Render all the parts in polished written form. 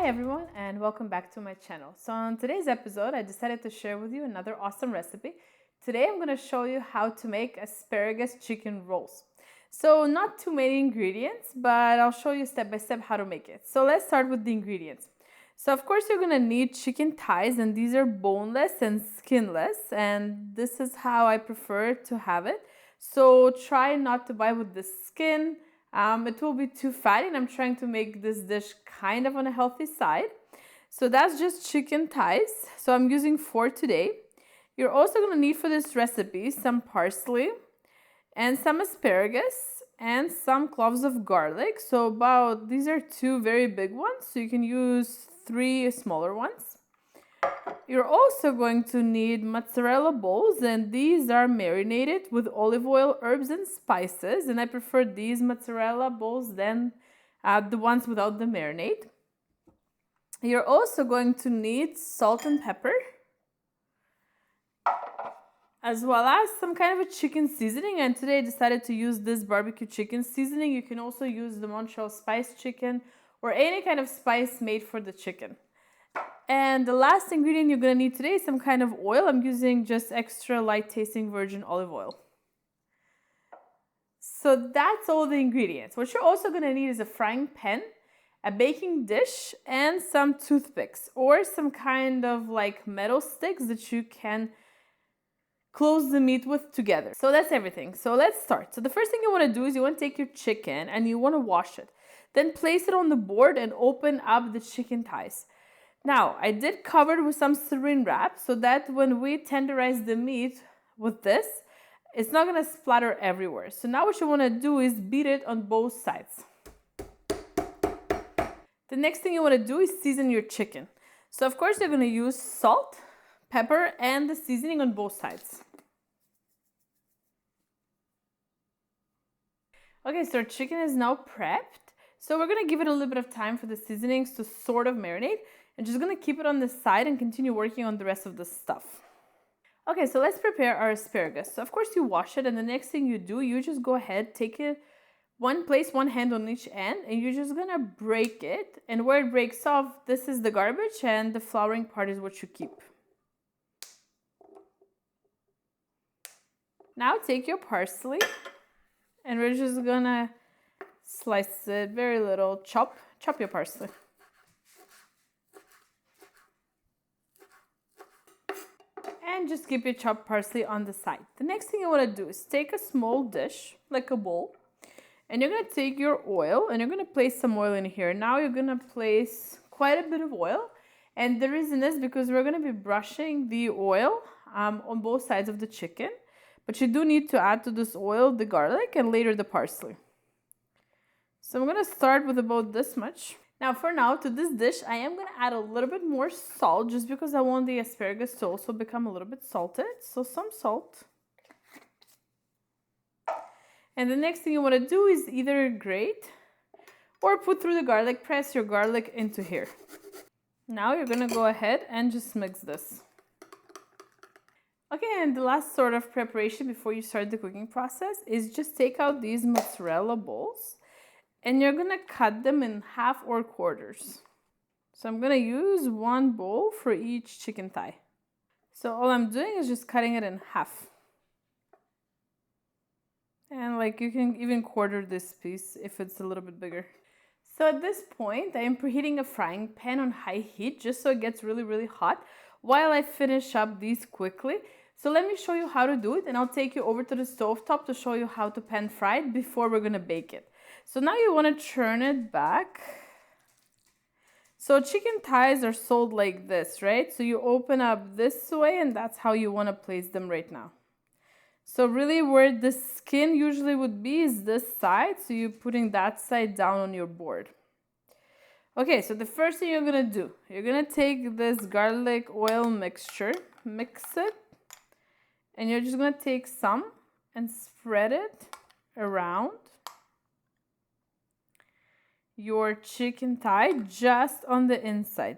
Hi everyone and welcome back to my channel. So on today's episode, I decided to share with you another awesome recipe. Today I'm going to show you how to make asparagus chicken rolls. So not too many ingredients, but I'll show you step by step how to make it. So let's start with the ingredients. So of course you're going to need chicken thighs, and these are boneless and skinless, and this is how I prefer to have it. So try not to buy with the skin. It will be too fatty, and I'm trying to make this dish kind of on a healthy side. So that's just chicken thighs. So I'm using 4 today. You're also going to need for this recipe some parsley and some asparagus and some cloves of garlic. So these are 2 very big ones, so you can use 3 smaller ones. You're also going to need mozzarella balls, and these are marinated with olive oil, herbs, and spices. And I prefer these mozzarella balls than the ones without the marinade. You're also going to need salt and pepper, as well as some kind of a chicken seasoning. And today I decided to use this barbecue chicken seasoning. You can also use the Montreal spice chicken or any kind of spice made for the chicken. And the last ingredient you're going to need today is some kind of oil. I'm using just extra light tasting virgin olive oil. So that's all the ingredients. What you're also going to need is a frying pan, a baking dish, and some toothpicks or some kind of like metal sticks that you can close the meat with together. So that's everything. So let's start. So the first thing you want to do is you want to take your chicken and you want to wash it. Then place it on the board and open up the chicken thighs. Now, I did cover it with some saran wrap so that when we tenderize the meat with this, it's not going to splatter everywhere. So now what you want to do is beat it on both sides. The next thing you want to do is season your chicken. So of course you're going to use salt, pepper, and the seasoning on both sides. Okay, so our chicken is now prepped. So we're going to give it a little bit of time for the seasonings to sort of marinate. And just going to keep it on the side and continue working on the rest of the stuff. Okay, so let's prepare our asparagus. So of course you wash it, and the next thing you do, you just go ahead, place one hand on each end, and you're just going to break it. And where it breaks off, this is the garbage, and the flowering part is what you keep. Now take your parsley, and we're just going to slice it very little. Chop your parsley. And just keep your chopped parsley on the side. The next thing you want to do is take a small dish, like a bowl, and you're going to take your oil and you're going to place some oil in here. Now you're going to place quite a bit of oil, and the reason is because we're going to be brushing the oil on both sides of the chicken, but you do need to add to this oil the garlic and later the parsley. So I'm going to start with about this much. Now to this dish, I am going to add a little bit more salt just because I want the asparagus to also become a little bit salted. So some salt. And the next thing you want to do is either grate or put through the garlic, press your garlic into here. Now you're going to go ahead and just mix this. Okay, and the last sort of preparation before you start the cooking process is just take out these mozzarella balls. And you're going to cut them in half or quarters. So I'm going to use 1 bowl for each chicken thigh. So all I'm doing is just cutting it in half. And like you can even quarter this piece if it's a little bit bigger. So at this point, I am preheating a frying pan on high heat just so it gets really, really hot while I finish up these quickly. So let me show you how to do it, and I'll take you over to the stovetop to show you how to pan fry it before we're going to bake it. So now you want to turn it back. So chicken thighs are sold like this, right? So you open up this way, and that's how you want to place them right now. So really where the skin usually would be is this side. So you're putting that side down on your board. Okay, so the first thing you're going to do, you're going to take this garlic oil mixture, mix it, and you're just going to take some and spread it around your chicken thigh just on the inside.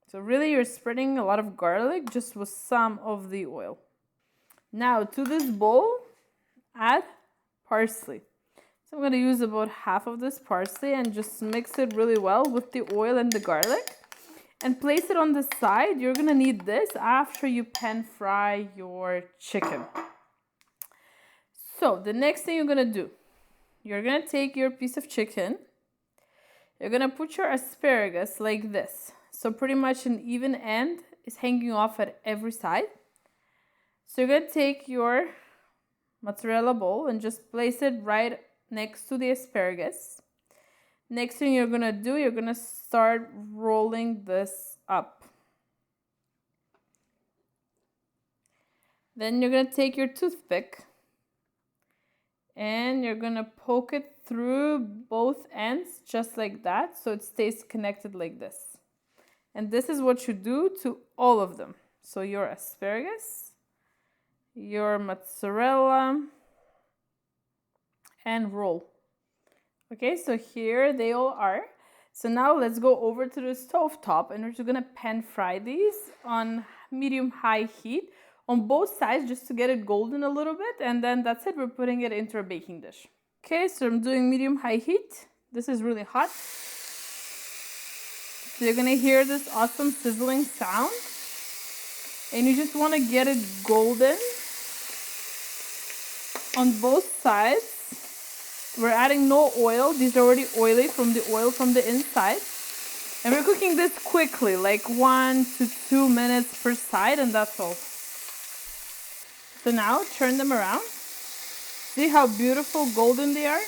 So really you're spreading a lot of garlic just with some of the oil. Now to this bowl, add parsley. So I'm going to use about half of this parsley and just mix it really well with the oil and the garlic. And place it on the side. You're going to need this after you pan fry your chicken. So the next thing you're going to do, you're going to take your piece of chicken. You're going to put your asparagus like this. So pretty much an even end is hanging off at every side. So you're going to take your mozzarella bowl and just place it right next to the asparagus. Next thing you're going to do, you're going to start rolling this up. Then you're going to take your toothpick and you're going to poke it through both ends just like that so it stays connected like this. And this is what you do to all of them. So your asparagus, your mozzarella, and roll. Okay, so here they all are. So now let's go over to the stove top and we're just gonna pan fry these on medium-high heat on both sides just to get it golden a little bit, and then that's it, we're putting it into a baking dish. Okay, so I'm doing medium-high heat. This is really hot. So you're gonna hear this awesome sizzling sound. And you just wanna get it golden on both sides. We're adding no oil. These are already oily from the oil from the inside. And we're cooking this quickly, like 1 to 2 minutes per side, and that's all. So now turn them around. See how beautiful golden they are?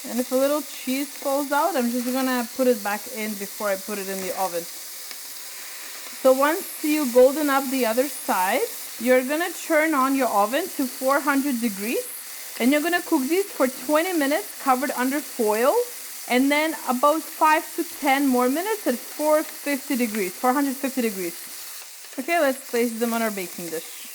And if a little cheese falls out, I'm just gonna put it back in before I put it in the oven. So once you golden up the other side, you're gonna turn on your oven to 400 degrees. And you're gonna cook these for 20 minutes covered under foil, and then about 5 to 10 more minutes at 450 degrees, 450 degrees. Okay, let's place them on our baking dish.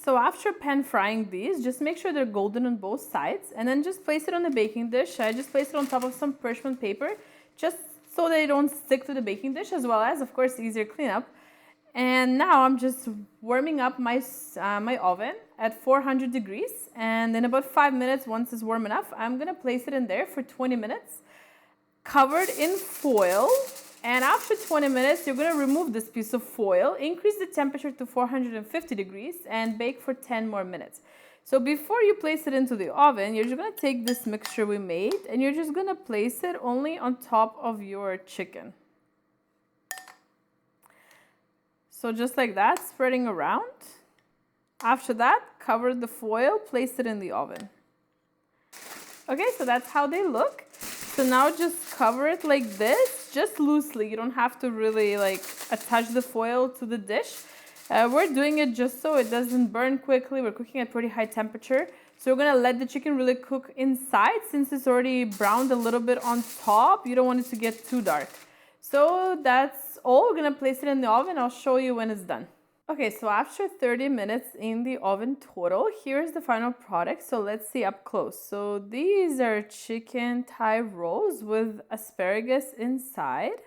So after pan frying these, just make sure they're golden on both sides, and then just place it on the baking dish. I just place it on top of some parchment paper, just so they don't stick to the baking dish, as well as, of course, easier cleanup. And now I'm just warming up my oven at 400 degrees. And in about 5 minutes, once it's warm enough, I'm going to place it in there for 20 minutes, covered in foil. And after 20 minutes, you're going to remove this piece of foil, increase the temperature to 450 degrees, and bake for 10 more minutes. So before you place it into the oven, you're just going to take this mixture we made, and you're just going to place it only on top of your chicken. So just like that, spreading around. After that, cover the foil, place it in the oven. Okay, so that's how they look. So now just cover it like this, just loosely. You don't have to really like attach the foil to the dish. We're doing it just so it doesn't burn quickly. We're cooking at pretty high temperature. So we're gonna let the chicken really cook inside since it's already browned a little bit on top. You don't want it to get too dark. So that's all. We're gonna place it in the oven. I'll show you when it's done. Okay, so after 30 minutes in the oven total, here's the final product. So let's see up close. So these are chicken thigh rolls with asparagus inside.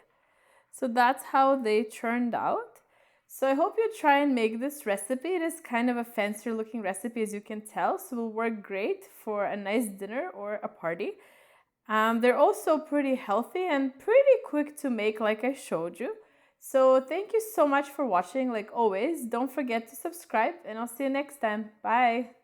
So that's how they turned out. So I hope you try and make this recipe. It is kind of a fancier looking recipe, as you can tell. So it will work great for a nice dinner or a party. They're also pretty healthy and pretty quick to make, like I showed you. So thank you so much for watching. Like always, don't forget to subscribe, and I'll see you next time. Bye.